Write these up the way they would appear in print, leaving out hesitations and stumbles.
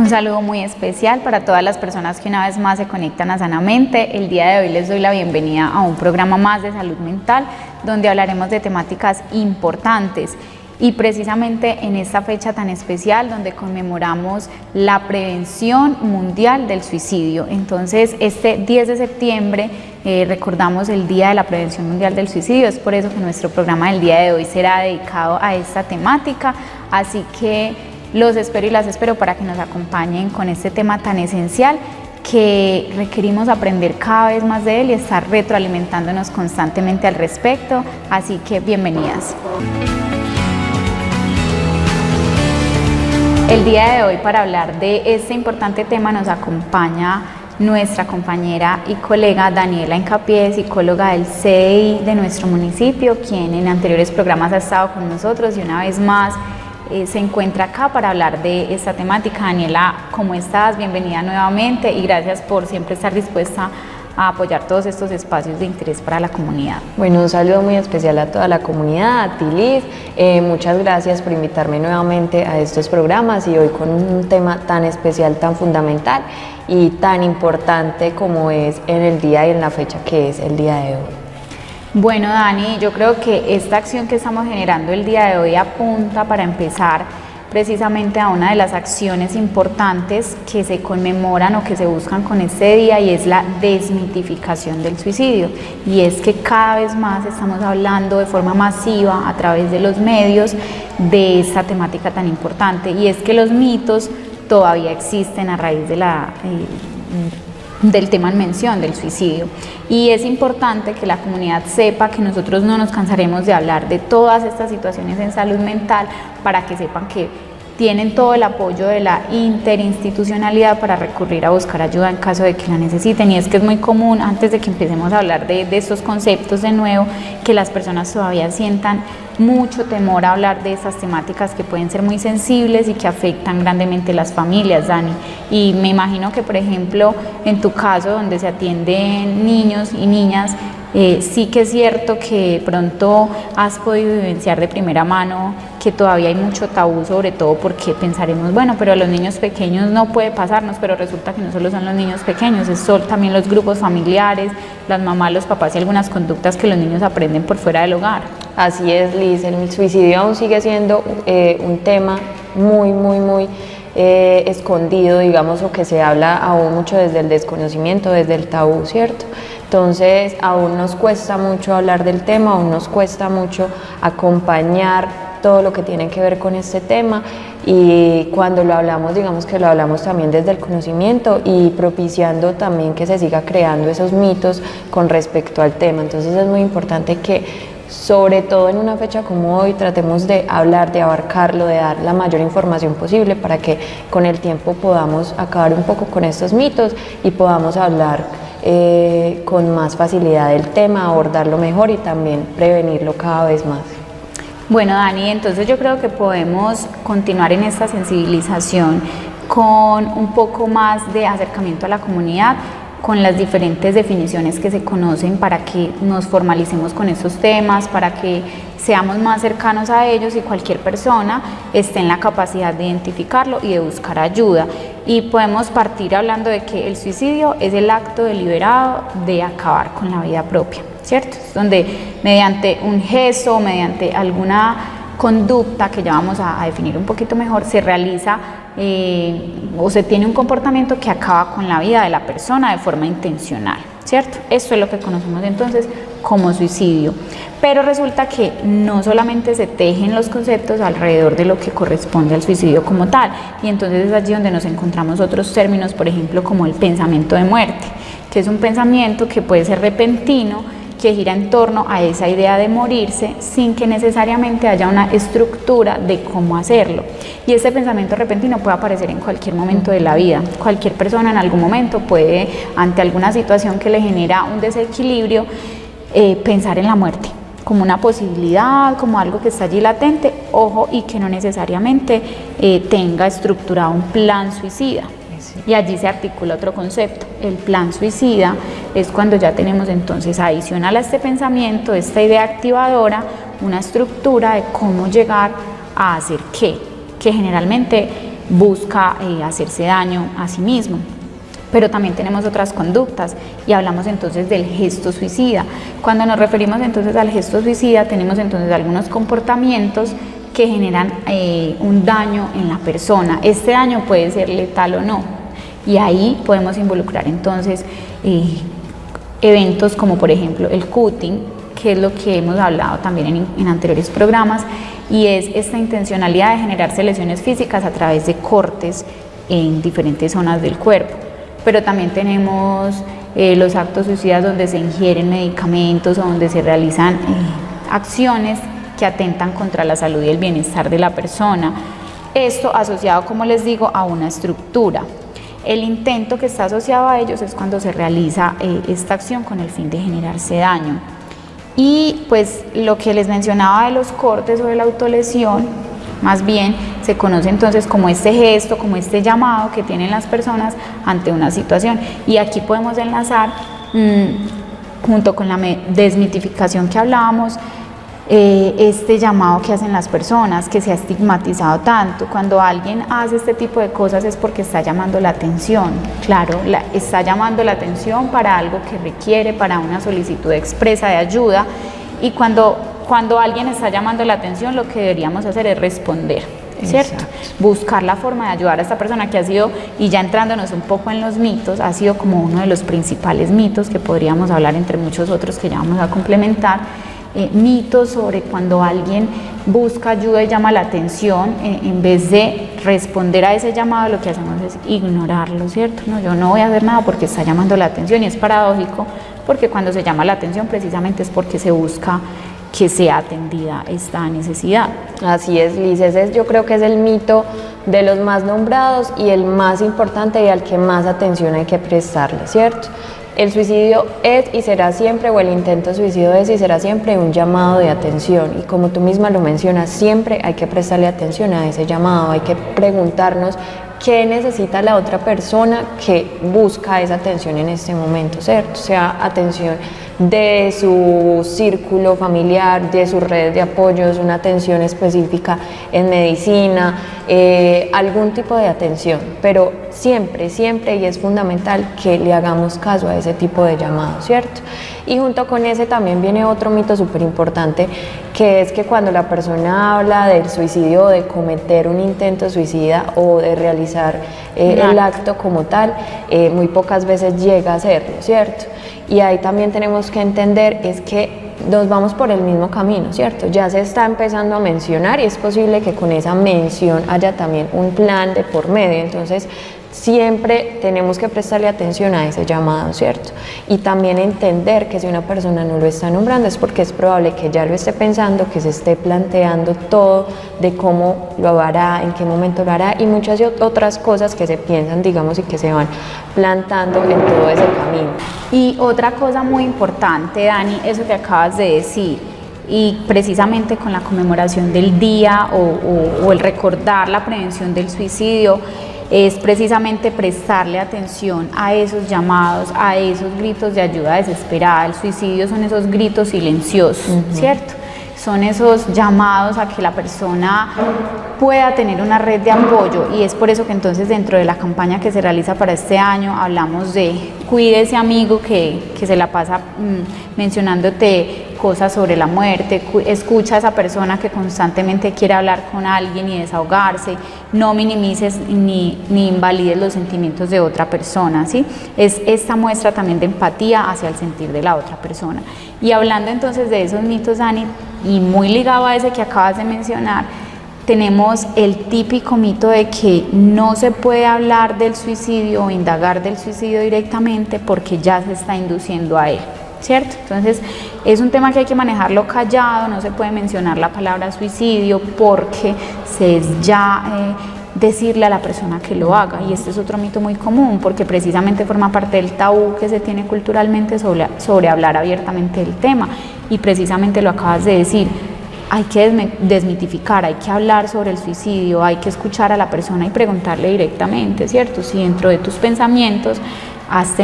Un saludo muy especial para todas las personas que una vez más se conectan a Sanamente. El día de hoy les doy la bienvenida a un programa más de salud mental, donde hablaremos de temáticas importantes y precisamente en esta fecha tan especial donde conmemoramos la prevención mundial del suicidio. Entonces, este 10 de septiembre recordamos el Día de la Prevención Mundial del Suicidio. Es por eso que nuestro programa del día de hoy será dedicado a esta temática, así que los espero y las espero para que nos acompañen con este tema tan esencial que requerimos aprender cada vez más de él y estar retroalimentándonos constantemente al respecto. Así que bienvenidas. El día de hoy, para hablar de este importante tema, nos acompaña nuestra compañera y colega Daniela Hincapié, psicóloga del CDI de nuestro municipio, quien en anteriores programas ha estado con nosotros y una vez más se encuentra acá para hablar de esta temática. Daniela, ¿cómo estás? Bienvenida nuevamente y gracias por siempre estar dispuesta a apoyar todos estos espacios de interés para la comunidad. Bueno, un saludo muy especial a toda la comunidad, a ti Liz, muchas gracias por invitarme nuevamente a estos programas y hoy con un tema tan especial, tan fundamental y tan importante como es en el día y en la fecha que es el día de hoy. Bueno, Dani, yo creo que esta acción que estamos generando el día de hoy apunta para empezar precisamente a una de las acciones importantes que se conmemoran o que se buscan con este día, y es la desmitificación del suicidio. Y es que cada vez más estamos hablando de forma masiva a través de los medios de esta temática tan importante, y es que los mitos todavía existen a raíz de del tema en mención del suicidio, y es importante que la comunidad sepa que nosotros no nos cansaremos de hablar de todas estas situaciones en salud mental, para que sepan que tienen todo el apoyo de la interinstitucionalidad para recurrir a buscar ayuda en caso de que la necesiten. Y es que es muy común, antes de que empecemos a hablar de estos conceptos de nuevo, que las personas todavía sientan mucho temor a hablar de estas temáticas que pueden ser muy sensibles y que afectan grandemente las familias, Dani. Y me imagino que, por ejemplo, en tu caso, donde se atienden niños y niñas, sí que es cierto que pronto has podido vivenciar de primera mano que todavía hay mucho tabú, sobre todo porque pensaremos, bueno, pero a los niños pequeños no puede pasarnos, pero resulta que no solo son los niños pequeños, son también los grupos familiares, las mamás, los papás y algunas conductas que los niños aprenden por fuera del hogar. Así es, Liz, el suicidio aún sigue siendo un tema muy escondido, digamos, o que se habla aún mucho desde el desconocimiento, desde el tabú, ¿cierto? Entonces aún nos cuesta mucho hablar del tema, aún nos cuesta mucho acompañar todo lo que tiene que ver con este tema, y cuando lo hablamos, digamos que lo hablamos también desde el conocimiento y propiciando también que se siga creando esos mitos con respecto al tema. Entonces es muy importante que, sobre todo en una fecha como hoy, tratemos de hablar, de abarcarlo, de dar la mayor información posible para que con el tiempo podamos acabar un poco con estos mitos y podamos hablar con más facilidad del tema, abordarlo mejor y también prevenirlo cada vez más. Bueno, Dani, entonces yo creo que podemos continuar en esta sensibilización con un poco más de acercamiento a la comunidad, con las diferentes definiciones que se conocen, para que nos formalicemos con estos temas, para que seamos más cercanos a ellos y cualquier persona esté en la capacidad de identificarlo y de buscar ayuda. Y podemos partir hablando de que el suicidio es el acto deliberado de acabar con la vida propia, ¿cierto? Es donde mediante un gesto, mediante alguna conducta que ya vamos a definir un poquito mejor, se realiza o se tiene un comportamiento que acaba con la vida de la persona de forma intencional, ¿cierto? Esto es lo que conocemos entonces como suicidio. Pero resulta que no solamente se tejen los conceptos alrededor de lo que corresponde al suicidio como tal, y entonces es allí donde nos encontramos otros términos, por ejemplo, como el pensamiento de muerte, que es un pensamiento que puede ser repentino, que gira en torno a esa idea de morirse sin que necesariamente haya una estructura de cómo hacerlo. Y este pensamiento repentino puede aparecer en cualquier momento de la vida. Cualquier persona en algún momento puede, ante alguna situación que le genera un desequilibrio, pensar en la muerte como una posibilidad, como algo que está allí latente, ojo, y que no necesariamente tenga estructurado un plan suicida. Y allí se articula otro concepto. El plan suicida es cuando ya tenemos entonces, adicional a este pensamiento, esta idea activadora, una estructura de cómo llegar a hacer qué, que generalmente busca hacerse daño a sí mismo. Pero también tenemos otras conductas y hablamos entonces del gesto suicida. Cuando nos referimos entonces al gesto suicida, tenemos entonces algunos comportamientos que generan un daño en la persona. Este daño puede ser letal o no, y ahí podemos involucrar entonces eventos como por ejemplo el cutting, que es lo que hemos hablado también en anteriores programas, y es esta intencionalidad de generarse lesiones físicas a través de cortes en diferentes zonas del cuerpo. Pero también tenemos los actos suicidas donde se ingieren medicamentos o donde se realizan acciones que atentan contra la salud y el bienestar de la persona. Esto asociado, como les digo, a una estructura. El intento que está asociado a ellos es cuando se realiza esta acción con el fin de generarse daño. Y pues lo que les mencionaba de los cortes o de la autolesión, más bien se conoce entonces como este gesto, como este llamado que tienen las personas ante una situación. Y aquí podemos enlazar, junto con la desmitificación que hablábamos, este llamado que hacen las personas, que se ha estigmatizado tanto. Cuando alguien hace este tipo de cosas es porque está llamando la atención. Claro, está llamando la atención para algo que requiere, para una solicitud expresa de ayuda, y cuando alguien está llamando la atención, lo que deberíamos hacer es responder, ¿cierto? Exacto. Buscar la forma de ayudar a esta persona, que ha sido, y ya entrándonos un poco en los mitos, ha sido como uno de los principales mitos que podríamos hablar entre muchos otros que ya vamos a complementar. Mitos sobre cuando alguien busca ayuda y llama la atención, en vez de responder a ese llamado, lo que hacemos es ignorarlo, ¿cierto? No, yo no voy a hacer nada porque está llamando la atención, y es paradójico porque cuando se llama la atención precisamente es porque se busca que sea atendida esta necesidad. Así es, Liz, ese yo creo que es el mito de los más nombrados y el más importante y al que más atención hay que prestarle, ¿cierto? El suicidio es y será siempre, o el intento de suicidio es y será siempre un llamado de atención, y como tú misma lo mencionas, siempre hay que prestarle atención a ese llamado, hay que preguntarnos qué necesita la otra persona que busca esa atención en este momento, ¿cierto? Sea atención de su círculo familiar, de sus redes de apoyos, una atención específica en medicina, algún tipo de atención, pero siempre, siempre, y es fundamental que le hagamos caso a ese tipo de llamados, ¿cierto? Y junto con ese también viene otro mito súper importante, que es que cuando la persona habla del suicidio, de cometer un intento suicida o de realizar el acto como tal, muy pocas veces llega a hacerlo, ¿cierto? Y ahí también tenemos que entender es que nos vamos por el mismo camino, ¿cierto? Ya se está empezando a mencionar y es posible que con esa mención haya también un plan de por medio, entonces siempre tenemos que prestarle atención a ese llamado, ¿cierto? Y también entender que si una persona no lo está nombrando es porque es probable que ya lo esté pensando, que se esté planteando todo de cómo lo hará, en qué momento lo hará y muchas otras cosas que se piensan, digamos, y que se van plantando en todo ese camino. Y otra cosa muy importante, Dani, eso que acabas de decir, y precisamente con la conmemoración del día o el recordar la prevención del suicidio, es precisamente prestarle atención a esos llamados, a esos gritos de ayuda desesperada. El suicidio son esos gritos silenciosos, ¿cierto? Son esos llamados a que la persona pueda tener una red de apoyo, y es por eso que entonces dentro de la campaña que se realiza para este año hablamos de cuide ese amigo que se la pasa mencionándote cosas sobre la muerte, escucha a esa persona que constantemente quiere hablar con alguien y desahogarse, no minimices ni invalides los sentimientos de otra persona, ¿sí? Es esta muestra también de empatía hacia el sentir de la otra persona. Y hablando entonces de esos mitos, Dani, y muy ligado a ese que acabas de mencionar, tenemos el típico mito de que no se puede hablar del suicidio o indagar del suicidio directamente porque ya se está induciendo a él, ¿cierto? Entonces es un tema que hay que manejarlo callado, no se puede mencionar la palabra suicidio porque es ya decirle a la persona que lo haga, y este es otro mito muy común porque precisamente forma parte del tabú que se tiene culturalmente sobre hablar abiertamente del tema, y precisamente lo acabas de decir. Hay que desmitificar, hay que hablar sobre el suicidio, hay que escuchar a la persona y preguntarle directamente, ¿cierto? Si dentro de tus pensamientos han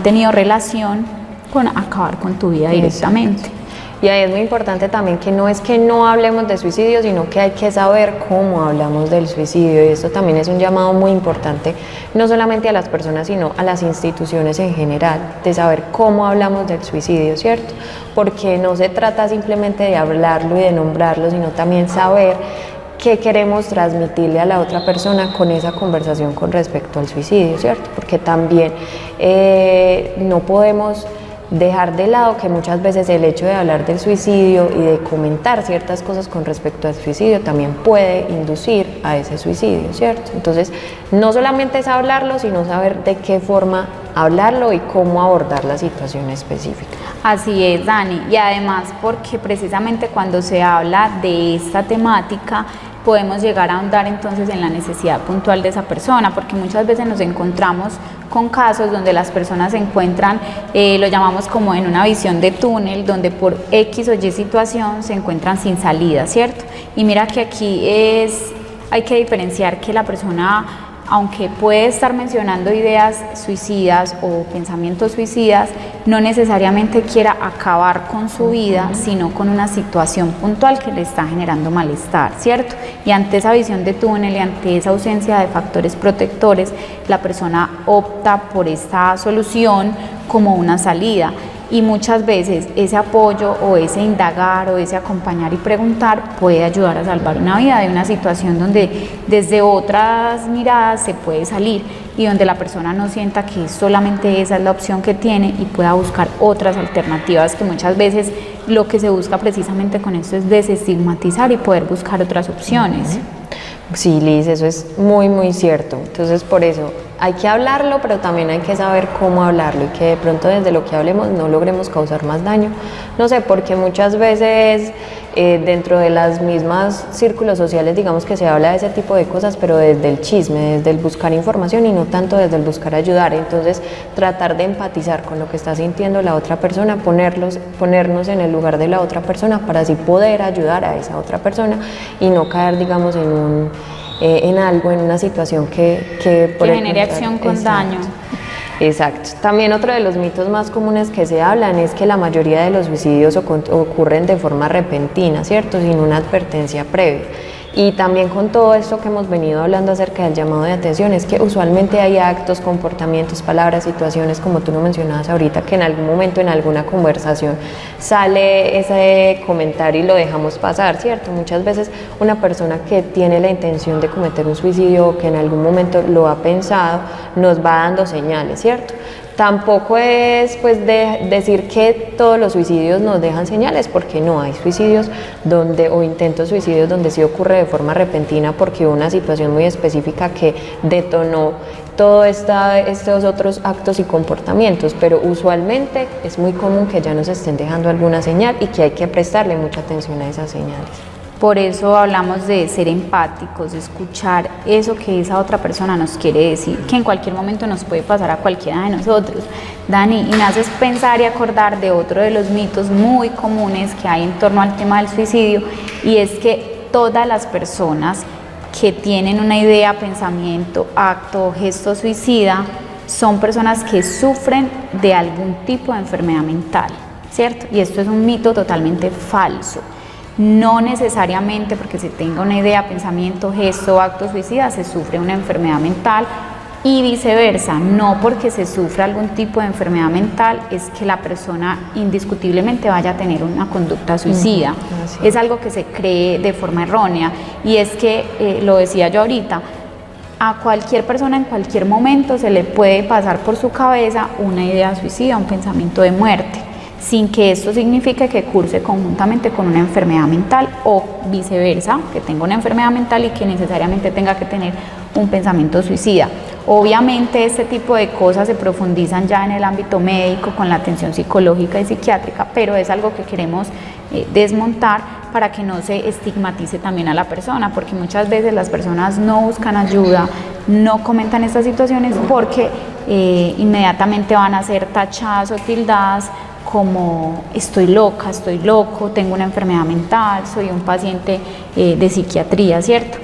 tenido relación con acabar con tu vida directamente. Y ahí es muy importante también que no es que no hablemos de suicidio, sino que hay que saber cómo hablamos del suicidio. Y esto también es un llamado muy importante, no solamente a las personas, sino a las instituciones en general, de saber cómo hablamos del suicidio, ¿cierto? Porque no se trata simplemente de hablarlo y de nombrarlo, sino también saber qué queremos transmitirle a la otra persona con esa conversación con respecto al suicidio, ¿cierto? Porque también no podemos dejar de lado que muchas veces el hecho de hablar del suicidio y de comentar ciertas cosas con respecto al suicidio también puede inducir a ese suicidio, ¿cierto? Entonces, no solamente es hablarlo, sino saber de qué forma hablarlo y cómo abordar la situación específica. Así es, Dani, y además porque precisamente cuando se habla de esta temática podemos llegar a ahondar entonces en la necesidad puntual de esa persona, porque muchas veces nos encontramos con casos donde las personas se encuentran, lo llamamos como en una visión de túnel, donde por X o Y situación se encuentran sin salida, ¿cierto? Y mira que aquí hay que diferenciar que la persona, aunque puede estar mencionando ideas suicidas o pensamientos suicidas, no necesariamente quiera acabar con su vida, sino con una situación puntual que le está generando malestar, ¿cierto? Y ante esa visión de túnel y ante esa ausencia de factores protectores, la persona opta por esta solución como una salida. Y muchas veces ese apoyo o ese indagar o ese acompañar y preguntar puede ayudar a salvar una vida de una situación donde desde otras miradas se puede salir y donde la persona no sienta que solamente esa es la opción que tiene y pueda buscar otras alternativas, que muchas veces lo que se busca precisamente con esto es desestigmatizar y poder buscar otras opciones. Sí, Liz, eso es muy, muy cierto. Entonces, por eso hay que hablarlo, pero también hay que saber cómo hablarlo y que de pronto desde lo que hablemos no logremos causar más daño. No sé, porque muchas veces dentro de las mismas círculos sociales, digamos que se habla de ese tipo de cosas, pero desde el chisme, desde el buscar información y no tanto desde el buscar ayudar. Entonces, tratar de empatizar con lo que está sintiendo la otra persona, ponernos en el lugar de la otra persona para así poder ayudar a esa otra persona y no caer, digamos, en algo, en una situación que genere acción con exacto, daño. Exacto. También otro de los mitos más comunes que se hablan es que la mayoría de los suicidios ocurren de forma repentina, ¿cierto? Sin una advertencia previa. Y también con todo esto que hemos venido hablando acerca del llamado de atención, es que usualmente hay actos, comportamientos, palabras, situaciones, como tú lo mencionabas ahorita, que en algún momento, en alguna conversación, sale ese comentario y lo dejamos pasar, ¿cierto? Muchas veces una persona que tiene la intención de cometer un suicidio o que en algún momento lo ha pensado, nos va dando señales, ¿cierto? Tampoco es pues de decir que todos los suicidios nos dejan señales, porque no, hay suicidios o intentos suicidios donde sí ocurre de forma repentina porque hubo una situación muy específica que detonó todos estos otros actos y comportamientos, pero usualmente es muy común que ya nos estén dejando alguna señal y que hay que prestarle mucha atención a esas señales. Por eso hablamos de ser empáticos, de escuchar eso que esa otra persona nos quiere decir, que en cualquier momento nos puede pasar a cualquiera de nosotros. Dani, y me haces pensar y acordar de otro de los mitos muy comunes que hay en torno al tema del suicidio, y es que todas las personas que tienen una idea, pensamiento, acto o gesto suicida son personas que sufren de algún tipo de enfermedad mental, ¿cierto? Y esto es un mito totalmente falso. No necesariamente porque se tenga una idea, pensamiento, gesto o acto suicida se sufre una enfermedad mental, y viceversa, no porque se sufra algún tipo de enfermedad mental es que la persona indiscutiblemente vaya a tener una conducta suicida. Es algo que se cree de forma errónea, y es que, lo decía yo ahorita, a cualquier persona en cualquier momento se le puede pasar por su cabeza una idea suicida, un pensamiento de muerte, sin que esto signifique que curse conjuntamente con una enfermedad mental, o viceversa, que tenga una enfermedad mental y que necesariamente tenga que tener un pensamiento suicida. Obviamente este tipo de cosas se profundizan ya en el ámbito médico con la atención psicológica y psiquiátrica, pero es algo que queremos desmontar para que no se estigmatice también a la persona, porque muchas veces las personas no buscan ayuda, no comentan estas situaciones porque inmediatamente van a ser tachadas o tildadas como estoy loca, estoy loco, tengo una enfermedad mental, soy un paciente de psiquiatría, ¿cierto?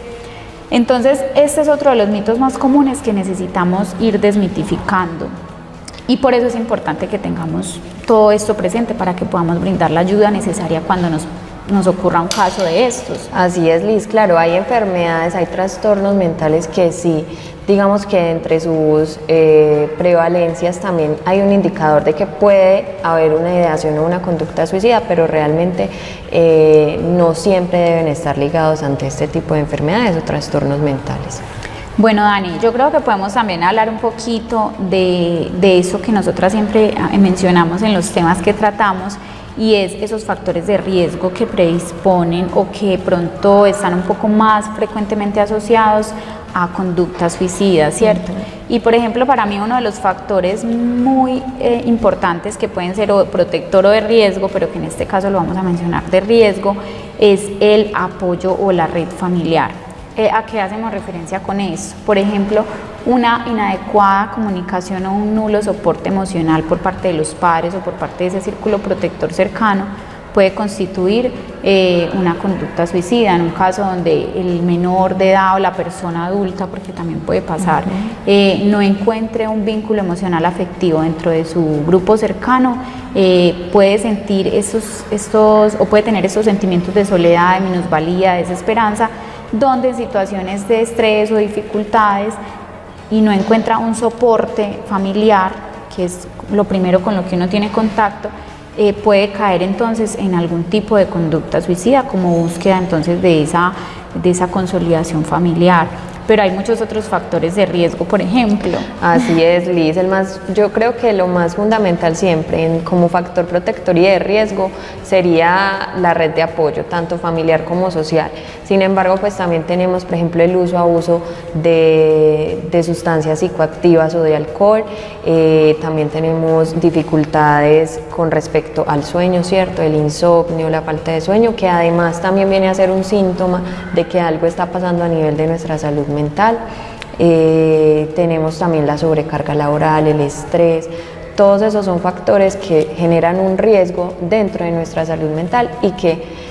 Entonces, este es otro de los mitos más comunes que necesitamos ir desmitificando. Y por eso es importante que tengamos todo esto presente para que podamos brindar la ayuda necesaria cuando nos ocurra un caso de estos. Así es, Liz, claro, hay enfermedades, hay trastornos mentales que sí, digamos que entre sus prevalencias también hay un indicador de que puede haber una ideación o una conducta suicida, pero realmente no siempre deben estar ligados ante este tipo de enfermedades o trastornos mentales. Bueno, Dani, yo creo que podemos también hablar un poquito de eso que nosotras siempre mencionamos en los temas que tratamos, y es esos factores de riesgo que predisponen o que pronto están un poco más frecuentemente asociados a conductas suicidas, ¿cierto? Y por ejemplo, para mí uno de los factores muy importantes que pueden ser o protector o de riesgo, pero que en este caso lo vamos a mencionar de riesgo, es el apoyo o la red familiar. ¿A qué hacemos referencia con eso? Por ejemplo, una inadecuada comunicación o un nulo soporte emocional por parte de los padres o por parte de ese círculo protector cercano puede constituir una conducta suicida, en un caso donde el menor de edad o la persona adulta, porque también puede pasar, no encuentre un vínculo emocional afectivo dentro de su grupo cercano, puede sentir o puede tener estos sentimientos de soledad, de minusvalía, de desesperanza, donde en situaciones de estrés o dificultades y no encuentra un soporte familiar, que es lo primero con lo que uno tiene contacto, puede caer entonces en algún tipo de conducta suicida como búsqueda entonces de esa consolidación familiar. Pero hay muchos otros factores de riesgo, por ejemplo. Así es, Liz, yo creo que lo más fundamental siempre como factor protector y de riesgo sería la red de apoyo, tanto familiar como social. Sin embargo, pues también tenemos, por ejemplo, el abuso de sustancias psicoactivas o de alcohol, también tenemos dificultades con respecto al sueño, ¿cierto? El insomnio, la falta de sueño, que además también viene a ser un síntoma de que algo está pasando a nivel de nuestra salud mental. Tenemos también la sobrecarga laboral, el estrés. Todos esos son factores que generan un riesgo dentro de nuestra salud mental y que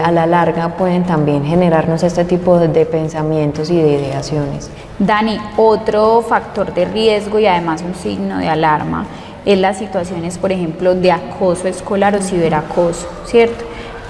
a la larga pueden también generarnos este tipo de pensamientos y de ideaciones. Dani, otro factor de riesgo y además un signo de alarma es las situaciones, por ejemplo, de acoso escolar o ciberacoso, ¿cierto?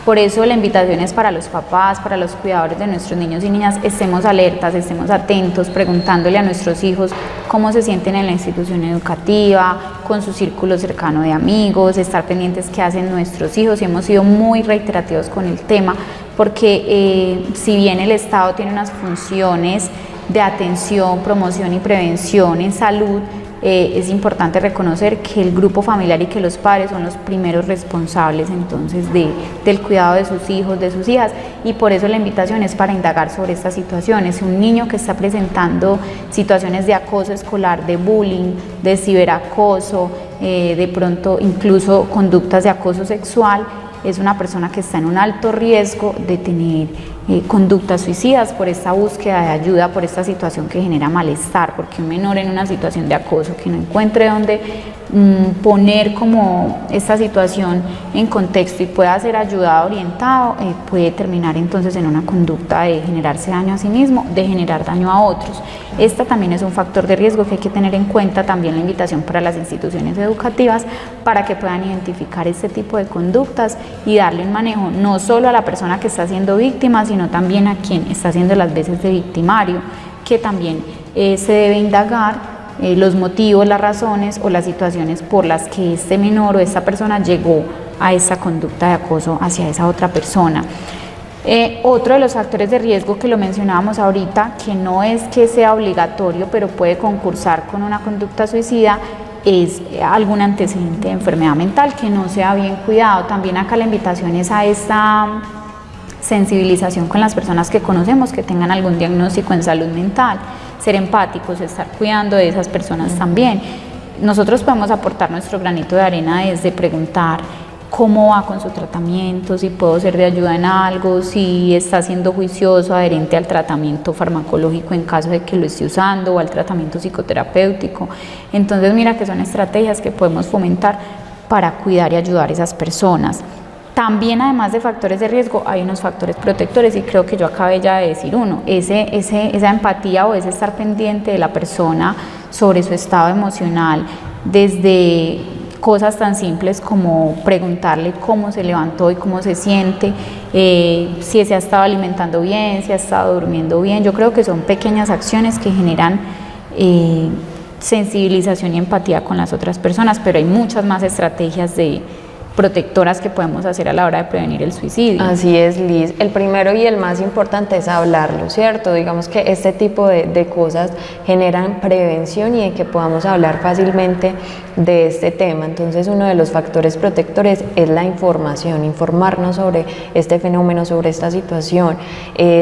Por eso la invitación es para los papás, para los cuidadores de nuestros niños y niñas, estemos alertas, estemos atentos, preguntándole a nuestros hijos cómo se sienten en la institución educativa, con su círculo cercano de amigos, estar pendientes qué hacen nuestros hijos, y hemos sido muy reiterativos con el tema, porque si bien el Estado tiene unas funciones de atención, promoción y prevención en salud, es importante reconocer que el grupo familiar y que los padres son los primeros responsables entonces del cuidado de sus hijos, de sus hijas, y por eso la invitación es para indagar sobre estas situaciones. Un niño que está presentando situaciones de acoso escolar, de bullying, de ciberacoso, de pronto incluso conductas de acoso sexual, es una persona que está en un alto riesgo de tener conductas suicidas por esta búsqueda de ayuda, por esta situación que genera malestar, porque un menor en una situación de acoso que no encuentre dónde poner como esta situación en contexto y pueda ser ayudado, orientado, puede terminar entonces en una conducta de generarse daño a sí mismo, de generar daño a otros. Esta también es un factor de riesgo que hay que tener en cuenta. También la invitación para las instituciones educativas para que puedan identificar este tipo de conductas y darle un manejo no solo a la persona que está siendo víctima, sino también a quien está haciendo las veces de victimario, que también se debe indagar los motivos, las razones o las situaciones por las que este menor o esta persona llegó a esa conducta de acoso hacia esa otra persona. Otro de los factores de riesgo que lo mencionábamos ahorita, que no es que sea obligatorio, pero puede concursar con una conducta suicida, es algún antecedente de enfermedad mental que no sea bien cuidado. También acá la invitación es a esta sensibilización con las personas que conocemos que tengan algún diagnóstico en salud mental, ser empáticos, estar cuidando de esas personas también. Nosotros podemos aportar nuestro granito de arena desde preguntar cómo va con su tratamiento, si puedo ser de ayuda en algo, si está siendo juicioso, adherente al tratamiento farmacológico en caso de que lo esté usando o al tratamiento psicoterapéutico. Entonces mira que son estrategias que podemos fomentar para cuidar y ayudar a esas personas. También, además de factores de riesgo, hay unos factores protectores, y creo que yo acabé ya de decir uno, esa empatía o ese estar pendiente de la persona sobre su estado emocional, desde cosas tan simples como preguntarle cómo se levantó y cómo se siente, si se ha estado alimentando bien, si ha estado durmiendo bien. Yo creo que son pequeñas acciones que generan sensibilización y empatía con las otras personas, pero hay muchas más estrategias protectoras que podemos hacer a la hora de prevenir el suicidio. Así es, Liz. El primero y el más importante es hablarlo, ¿cierto? Digamos que este tipo de cosas generan prevención y de que podamos hablar fácilmente de este tema. Entonces, uno de los factores protectores es la información, informarnos sobre este fenómeno, sobre esta situación,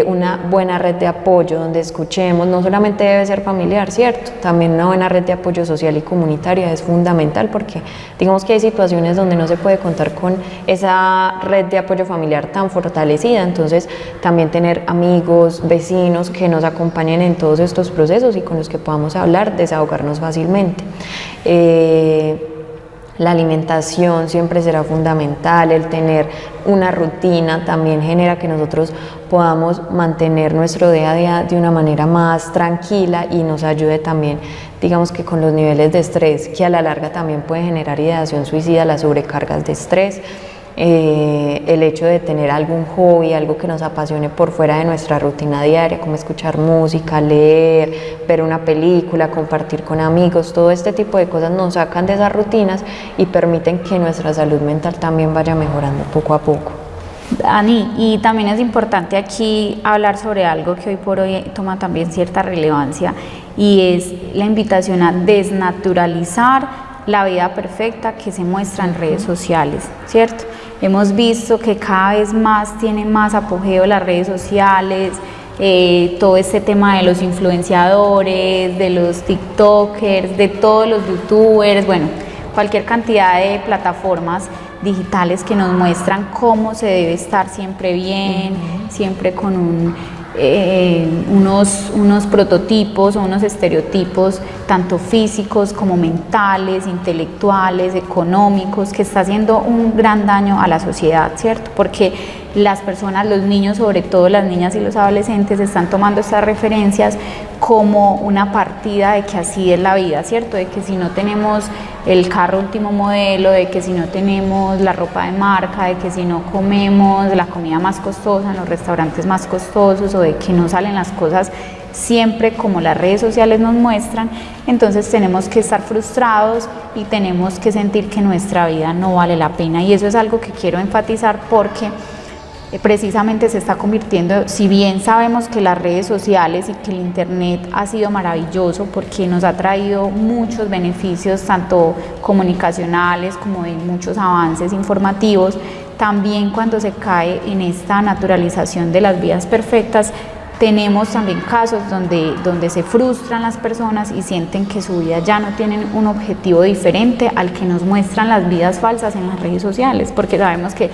una buena red de apoyo donde escuchemos, no solamente debe ser familiar, ¿cierto? También una buena red de apoyo social y comunitaria es fundamental, porque digamos que hay situaciones donde no se puede contar con esa red de apoyo familiar tan fortalecida. Entonces también tener amigos, vecinos que nos acompañen en todos estos procesos y con los que podamos hablar, desahogarnos fácilmente. La alimentación siempre será fundamental, el tener una rutina también genera que nosotros podamos mantener nuestro día a día de una manera más tranquila y nos ayude también, digamos que con los niveles de estrés, que a la larga también puede generar ideación suicida, las sobrecargas de estrés. El hecho de tener algún hobby, algo que nos apasione por fuera de nuestra rutina diaria, como escuchar música, leer, ver una película, compartir con amigos, todo este tipo de cosas nos sacan de esas rutinas y permiten que nuestra salud mental también vaya mejorando poco a poco. Dani, y también es importante aquí hablar sobre algo que hoy por hoy toma también cierta relevancia, y es la invitación a desnaturalizar la vida perfecta que se muestra en redes sociales, ¿cierto? Hemos visto que cada vez más tienen más apogeo las redes sociales, todo este tema de los influenciadores, de los tiktokers, de todos los youtubers, bueno, cualquier cantidad de plataformas digitales que nos muestran cómo se debe estar siempre bien, siempre con unos prototipos o unos estereotipos tanto físicos como mentales, intelectuales, económicos, que está haciendo un gran daño a la sociedad, ¿cierto? Porque las personas, los niños, sobre todo las niñas y los adolescentes, están tomando estas referencias como una partida de que así es la vida, ¿cierto? De que si no tenemos el carro último modelo, de que si no tenemos la ropa de marca, de que si no comemos la comida más costosa en los restaurantes más costosos, o de que no salen las cosas siempre como las redes sociales nos muestran, entonces tenemos que estar frustrados y tenemos que sentir que nuestra vida no vale la pena. Y eso es algo que quiero enfatizar, porque precisamente se está convirtiendo, si bien sabemos que las redes sociales y que el internet ha sido maravilloso porque nos ha traído muchos beneficios tanto comunicacionales como de muchos avances informativos, también cuando se cae en esta naturalización de las vidas perfectas, tenemos también casos donde se frustran las personas y sienten que su vida ya no tienen un objetivo diferente al que nos muestran las vidas falsas en las redes sociales, porque sabemos que,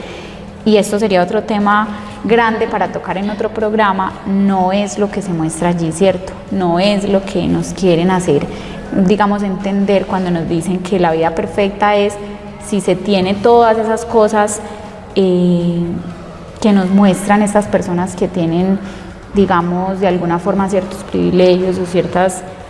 y esto sería otro tema grande para tocar en otro programa, no es lo que se muestra allí, ¿cierto? No es lo que nos quieren hacer, digamos, entender cuando nos dicen que la vida perfecta es si se tiene todas esas cosas que nos muestran estas personas que tienen, digamos, de alguna forma ciertos privilegios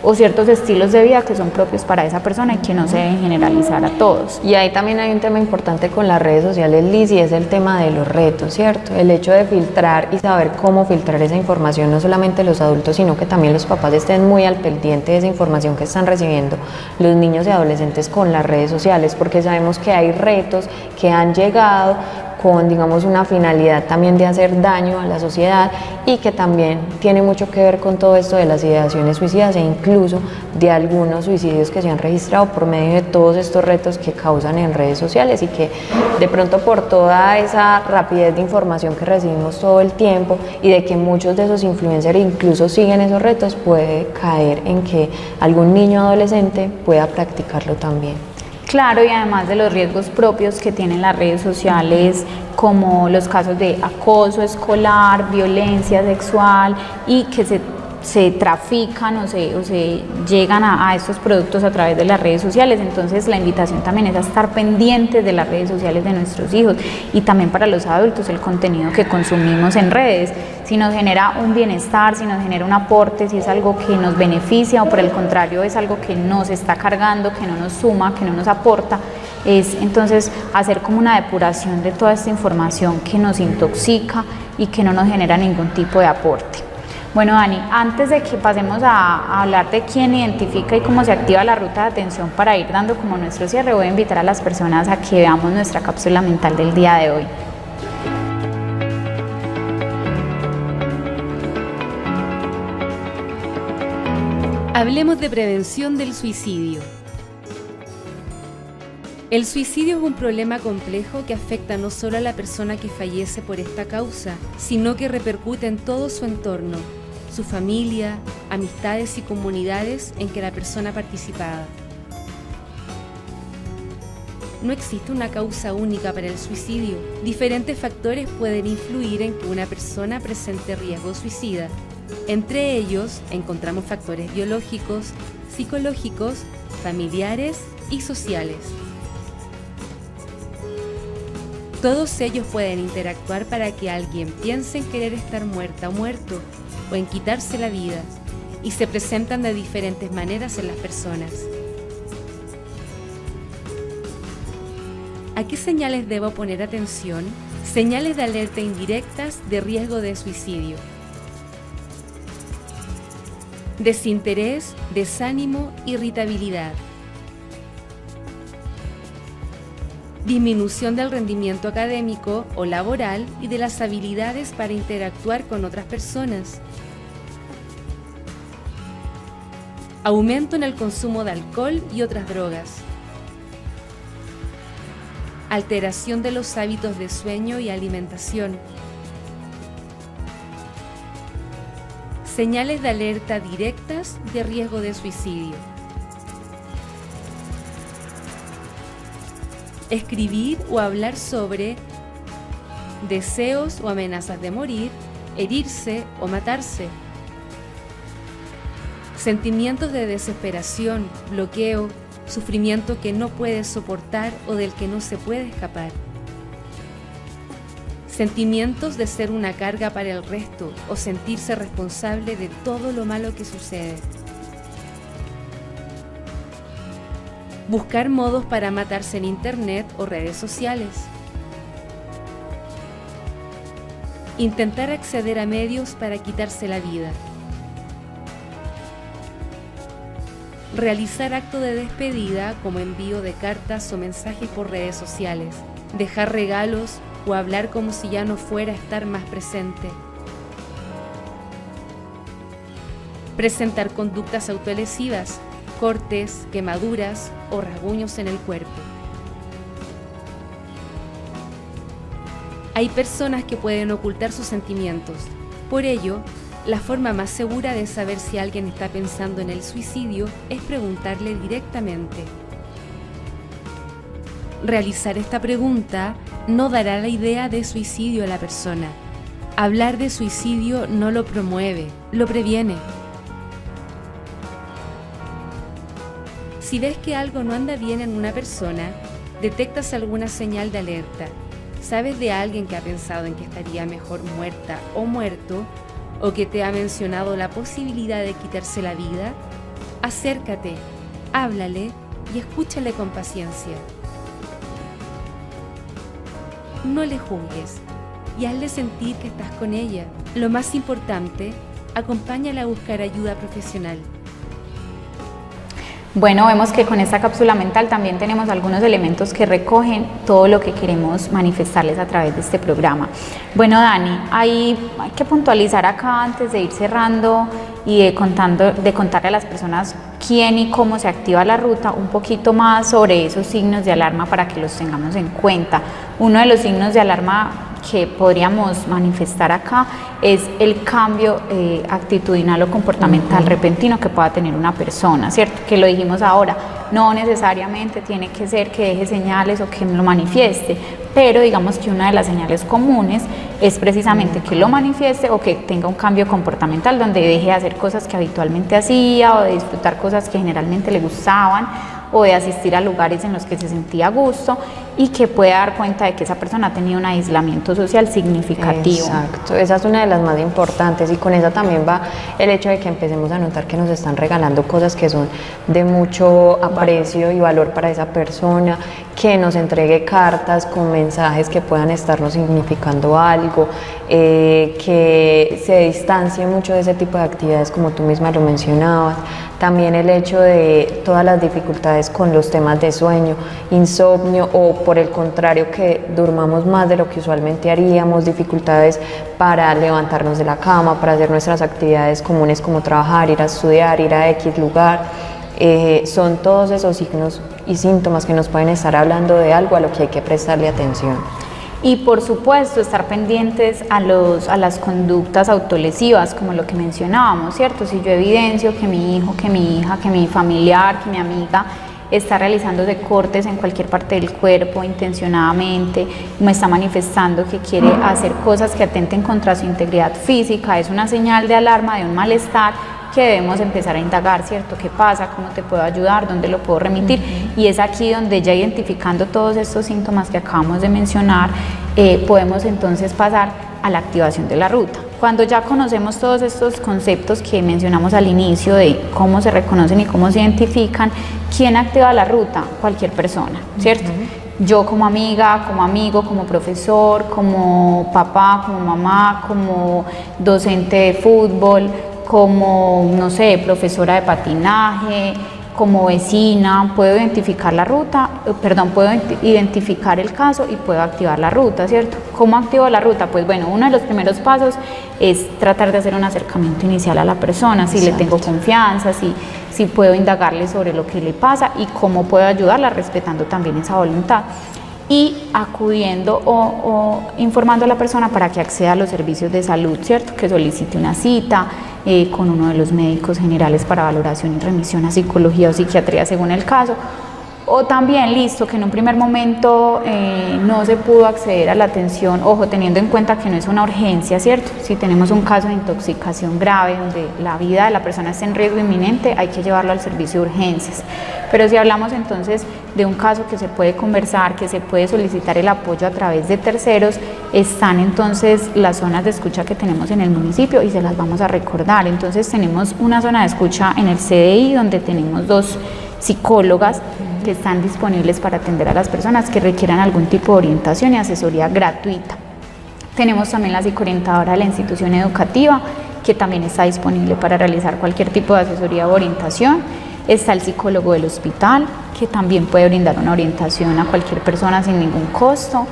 o ciertos estilos de vida que son propios para esa persona y que no se deben generalizar a todos. Y ahí también hay un tema importante con las redes sociales, Liz, y es el tema de los retos, ¿cierto? El hecho de filtrar y saber cómo filtrar esa información, no solamente los adultos, sino que también los papás estén muy al pendiente de esa información que están recibiendo los niños y adolescentes con las redes sociales, porque sabemos que hay retos que han llegado con, digamos, una finalidad también de hacer daño a la sociedad y que también tiene mucho que ver con todo esto de las ideaciones suicidas e incluso de algunos suicidios que se han registrado por medio de todos estos retos que causan en redes sociales, y que de pronto por toda esa rapidez de información que recibimos todo el tiempo y de que muchos de esos influencers incluso siguen esos retos, puede caer en que algún niño o adolescente pueda practicarlo también. Claro, y además de los riesgos propios que tienen las redes sociales, como los casos de acoso escolar, violencia sexual, y que se se trafican o se llegan a estos productos a través de las redes sociales. Entonces la invitación también es a estar pendientes de las redes sociales de nuestros hijos, y también para los adultos el contenido que consumimos en redes, si nos genera un bienestar, si nos genera un aporte, si es algo que nos beneficia o por el contrario es algo que nos está cargando, que no nos suma, que no nos aporta. Es entonces hacer como una depuración de toda esta información que nos intoxica y que no nos genera ningún tipo de aporte. Bueno, Dani, antes de que pasemos a hablar de quién identifica y cómo se activa la ruta de atención para ir dando como nuestro cierre, voy a invitar a las personas a que veamos nuestra cápsula mental del día de hoy. Hablemos de prevención del suicidio. El suicidio es un problema complejo que afecta no solo a la persona que fallece por esta causa, sino que repercute en todo su entorno, su familia, amistades y comunidades en que la persona participaba. No existe una causa única para el suicidio. Diferentes factores pueden influir en que una persona presente riesgo suicida. Entre ellos encontramos factores biológicos, psicológicos, familiares y sociales. Todos ellos pueden interactuar para que alguien piense en querer estar muerta o muerto, o en quitarse la vida, y se presentan de diferentes maneras en las personas. ¿A qué señales debo poner atención? Señales de alerta indirectas de riesgo de suicidio. Desinterés, desánimo, irritabilidad. Disminución del rendimiento académico o laboral y de las habilidades para interactuar con otras personas. Aumento en el consumo de alcohol y otras drogas. Alteración de los hábitos de sueño y alimentación. Señales de alerta directas de riesgo de suicidio. Escribir o hablar sobre deseos o amenazas de morir, herirse o matarse. Sentimientos de desesperación, bloqueo, sufrimiento que no puedes soportar o del que no se puede escapar. Sentimientos de ser una carga para el resto o sentirse responsable de todo lo malo que sucede. Buscar modos para matarse en internet o redes sociales. Intentar acceder a medios para quitarse la vida. Realizar acto de despedida como envío de cartas o mensajes por redes sociales. Dejar regalos o hablar como si ya no fuera a estar más presente. Presentar conductas autolesivas, cortes, quemaduras o rasguños en el cuerpo. Hay personas que pueden ocultar sus sentimientos. Por ello, la forma más segura de saber si alguien está pensando en el suicidio es preguntarle directamente. Realizar esta pregunta no dará la idea de suicidio a la persona. Hablar de suicidio no lo promueve, lo previene. Si ves que algo no anda bien en una persona, detectas alguna señal de alerta, sabes de alguien que ha pensado en que estaría mejor muerta o muerto, o que te ha mencionado la posibilidad de quitarse la vida, acércate, háblale y escúchale con paciencia. No le juzgues y hazle sentir que estás con ella. Lo más importante, acompáñala a buscar ayuda profesional. Bueno, vemos que con esta cápsula mental también tenemos algunos elementos que recogen todo lo que queremos manifestarles a través de este programa. Bueno, Dani, hay que puntualizar acá antes de ir cerrando y de contarle a las personas quién y cómo se activa la ruta, un poquito más sobre esos signos de alarma para que los tengamos en cuenta. Uno de los signos de alarma que podríamos manifestar acá es el cambio actitudinal o comportamental repentino que pueda tener una persona, ¿cierto? Que lo dijimos ahora, no necesariamente tiene que ser que deje señales o que lo manifieste, pero digamos que una de las señales comunes es precisamente que lo manifieste o que tenga un cambio comportamental donde deje de hacer cosas que habitualmente hacía o de disfrutar cosas que generalmente le gustaban o de asistir a lugares en los que se sentía a gusto y que pueda dar cuenta de que esa persona ha tenido un aislamiento social significativo. Exacto, esa es una de las más importantes y con esa también va el hecho de que empecemos a notar que nos están regalando cosas que son de mucho aprecio y valor para esa persona, que nos entregue cartas con mensajes que puedan estarnos significando algo, que se distancie mucho de ese tipo de actividades como tú misma lo mencionabas. También el hecho de todas las dificultades con los temas de sueño, insomnio o por el contrario que durmamos más de lo que usualmente haríamos, dificultades para levantarnos de la cama, para hacer nuestras actividades comunes como trabajar, ir a estudiar, ir a X lugar. Son todos esos signos y síntomas que nos pueden estar hablando de algo a lo que hay que prestarle atención. Y por supuesto estar pendientes a las conductas autolesivas, como lo que mencionábamos, ¿cierto? Si yo evidencio que mi hijo, que mi hija, que mi familiar, que mi amiga está realizándose cortes en cualquier parte del cuerpo intencionadamente, me está manifestando que quiere hacer cosas que atenten contra su integridad física, es una señal de alarma, de un malestar que debemos empezar a indagar, ¿cierto? ¿Qué pasa? ¿Cómo te puedo ayudar? ¿Dónde lo puedo remitir? Y es aquí donde ya identificando todos estos síntomas que acabamos de mencionar, podemos entonces pasar a la activación de la ruta. Cuando ya conocemos todos estos conceptos que mencionamos al inicio de cómo se reconocen y cómo se identifican, ¿quién activa la ruta? Cualquier persona, ¿cierto? Yo como amiga, como amigo, como profesor, como papá, como mamá, como docente de fútbol, como, no sé, profesora de patinaje, como vecina, puedo identificar la ruta, puedo identificar el caso y puedo activar la ruta, ¿cierto? ¿Cómo activo la ruta? Pues bueno, uno de los primeros pasos es tratar de hacer un acercamiento inicial a la persona, si le tengo confianza, si puedo indagarle sobre lo que le pasa y cómo puedo ayudarla respetando también esa voluntad. Y acudiendo o informando a la persona para que acceda a los servicios de salud, ¿cierto? Que solicite una cita con uno de los médicos generales para valoración y remisión a psicología o psiquiatría según el caso. O también, listo, que en un primer momento no se pudo acceder a la atención, ojo, teniendo en cuenta que no es una urgencia, ¿cierto? Si tenemos un caso de intoxicación grave, donde la vida de la persona está en riesgo inminente, hay que llevarlo al servicio de urgencias. Pero si hablamos entonces de un caso que se puede conversar, que se puede solicitar el apoyo a través de terceros, están entonces las zonas de escucha que tenemos en el municipio y se las vamos a recordar. Entonces tenemos una zona de escucha en el CDI donde tenemos 2 psicólogas que están disponibles para atender a las personas que requieran algún tipo de orientación y asesoría gratuita. Tenemos también la psicoorientadora de la institución educativa, que también está disponible para realizar cualquier tipo de asesoría o orientación. Está el psicólogo del hospital, que también puede brindar una orientación a cualquier persona sin ningún costo.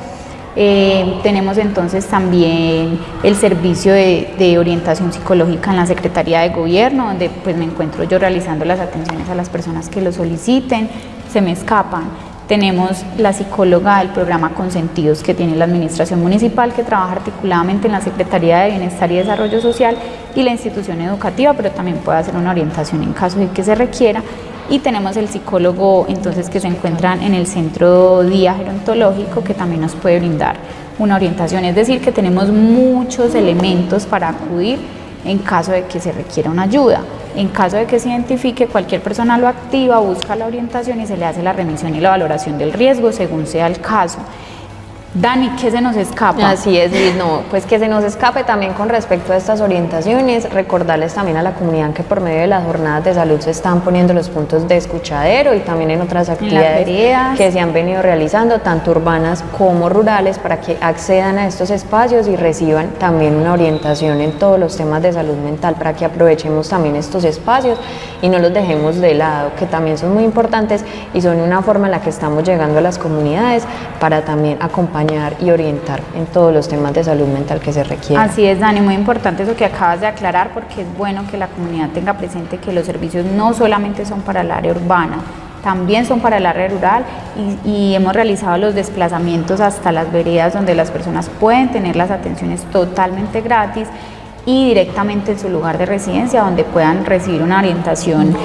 Tenemos entonces también el servicio de orientación psicológica en la Secretaría de Gobierno, donde pues me encuentro yo realizando las atenciones a las personas que lo soliciten. Se me escapan. Tenemos la psicóloga del programa Consentidos que tiene la Administración Municipal, que trabaja articuladamente en la Secretaría de Bienestar y Desarrollo Social y la institución educativa, pero también puede hacer una orientación en caso de que se requiera. Y tenemos el psicólogo entonces que se encuentra en el Centro Día Gerontológico, que también nos puede brindar una orientación. Es decir, que tenemos muchos elementos para acudir en caso de que se requiera una ayuda. En caso de que se identifique, cualquier persona lo activa, busca la orientación y se le hace la remisión y la valoración del riesgo según sea el caso. Dani, ¿qué se nos escapa? Así es, Liz, no, pues que se nos escape también con respecto a estas orientaciones, recordarles también a la comunidad que por medio de las jornadas de salud se están poniendo los puntos de escuchadero y también en otras actividades que se han venido realizando, tanto urbanas como rurales, para que accedan a estos espacios y reciban también una orientación en todos los temas de salud mental, para que aprovechemos también estos espacios y no los dejemos de lado, que también son muy importantes y son una forma en la que estamos llegando a las comunidades para también acompañar y orientar en todos los temas de salud mental que se requieren. Así es, Dani, muy importante eso que acabas de aclarar, porque es bueno que la comunidad tenga presente que los servicios no solamente son para el área urbana, también son para el área rural y hemos realizado los desplazamientos hasta las veredas donde las personas pueden tener las atenciones totalmente gratis y directamente en su lugar de residencia, donde puedan recibir una orientación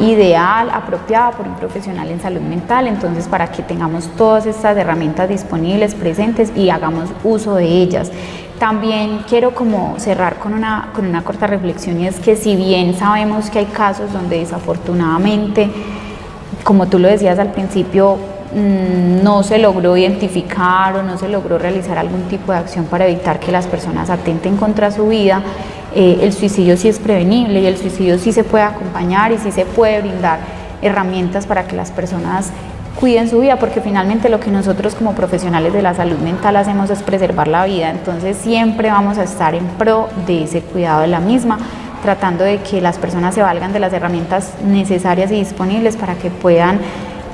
ideal, apropiada por un profesional en salud mental. Entonces, para que tengamos todas estas herramientas disponibles, presentes y hagamos uso de ellas. También quiero como cerrar con una corta reflexión, y es que si bien sabemos que hay casos donde desafortunadamente, como tú lo decías al principio, no se logró identificar o no se logró realizar algún tipo de acción para evitar que las personas atenten contra su vida, el suicidio sí es prevenible y el suicidio sí se puede acompañar y sí se puede brindar herramientas para que las personas cuiden su vida, porque finalmente lo que nosotros como profesionales de la salud mental hacemos es preservar la vida. Entonces siempre vamos a estar en pro de ese cuidado de la misma, tratando de que las personas se valgan de las herramientas necesarias y disponibles para que puedan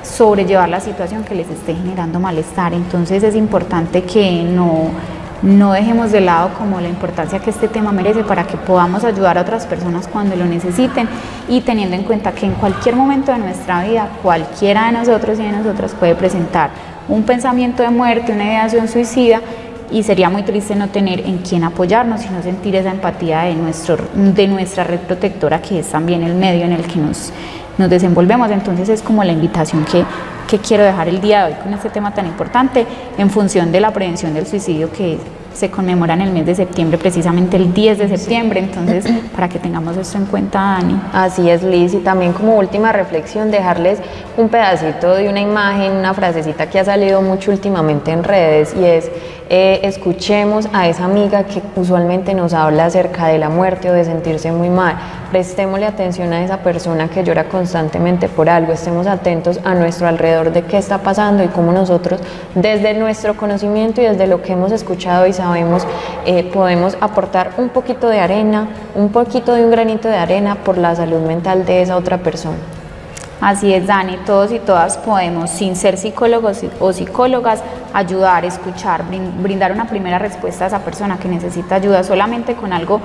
sobrellevar la situación que les esté generando malestar. Entonces es importante que no dejemos de lado como la importancia que este tema merece para que podamos ayudar a otras personas cuando lo necesiten, y teniendo en cuenta que en cualquier momento de nuestra vida cualquiera de nosotros y de nosotras puede presentar un pensamiento de muerte, una ideación suicida, y sería muy triste no tener en quién apoyarnos y no sentir esa empatía de nuestra red protectora, que es también el medio en el que nos desenvolvemos. Entonces es como la invitación que quiero dejar el día de hoy con este tema tan importante en función de la prevención del suicidio, que se conmemora en el mes de septiembre, precisamente el 10 de septiembre. Entonces, para que tengamos esto en cuenta, Dani. Así es, Liz, y también como última reflexión, dejarles un pedacito de una imagen, una frasecita que ha salido mucho últimamente en redes, y es: escuchemos a esa amiga que usualmente nos habla acerca de la muerte o de sentirse muy mal, prestémosle atención a esa persona que llora constantemente por algo, estemos atentos a nuestro alrededor de qué está pasando y cómo nosotros, desde nuestro conocimiento y desde lo que hemos escuchado y sabemos, podemos aportar un poquito de arena, un poquito de un granito de arena por la salud mental de esa otra persona. Así es, Dani, todos y todas podemos, sin ser psicólogos o psicólogas, ayudar, escuchar, brindar una primera respuesta a esa persona que necesita ayuda, solamente con algo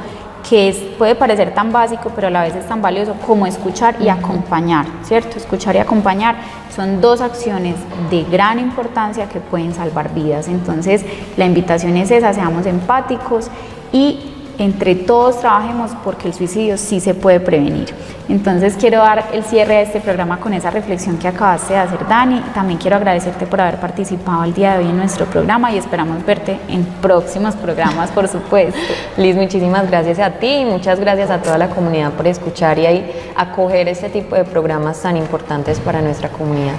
que puede parecer tan básico, pero a la vez es tan valioso como escuchar y acompañar, ¿cierto? Escuchar y acompañar son dos acciones de gran importancia que pueden salvar vidas. Entonces, la invitación es esa: seamos empáticos y entre todos trabajemos porque el suicidio sí se puede prevenir. Entonces quiero dar el cierre a este programa con esa reflexión que acabaste de hacer, Dani. También quiero agradecerte por haber participado el día de hoy en nuestro programa y esperamos verte en próximos programas, por supuesto. Liz, muchísimas gracias a ti y muchas gracias a toda la comunidad por escuchar y acoger este tipo de programas tan importantes para nuestra comunidad.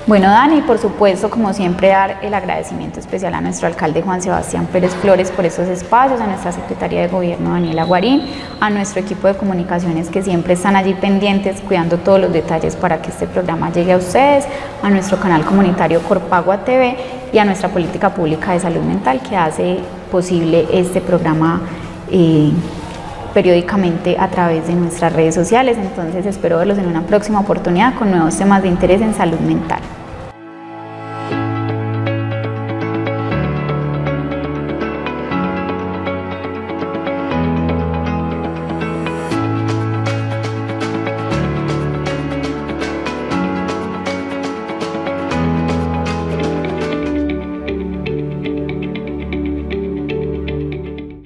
Bueno, Dani, por supuesto, como siempre, dar el agradecimiento especial a nuestro alcalde Juan Sebastián Pérez Flores por estos espacios, a nuestra Secretaría de Gobierno Daniela Guarín, a nuestro equipo de comunicaciones que siempre están allí pendientes, cuidando todos los detalles para que este programa llegue a ustedes, a nuestro canal comunitario Corpagua TV y a nuestra política pública de salud mental que hace posible este programa periódicamente a través de nuestras redes sociales. Entonces espero verlos en una próxima oportunidad con nuevos temas de interés en salud mental.